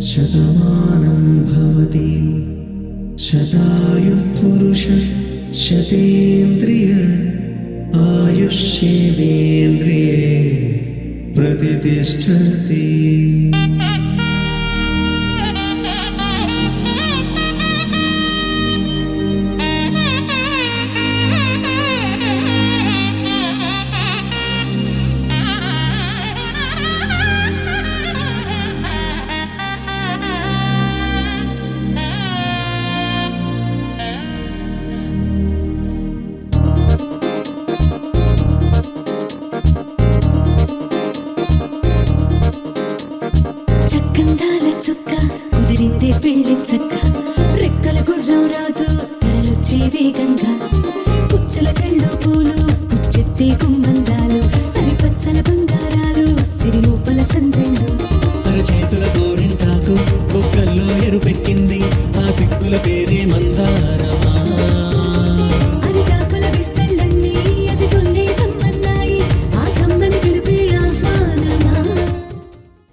శతమానం భవతి శతాయుః పురుష శతేంద్రియ ఆయుష్యేవేంద్రియే ప్రతిష్టతి. చక్కందాల చుక్క కుదిరిందే పెళ్లి చక్క రెక్కల గుర్రం రాజు తరలొచ్చే వేగం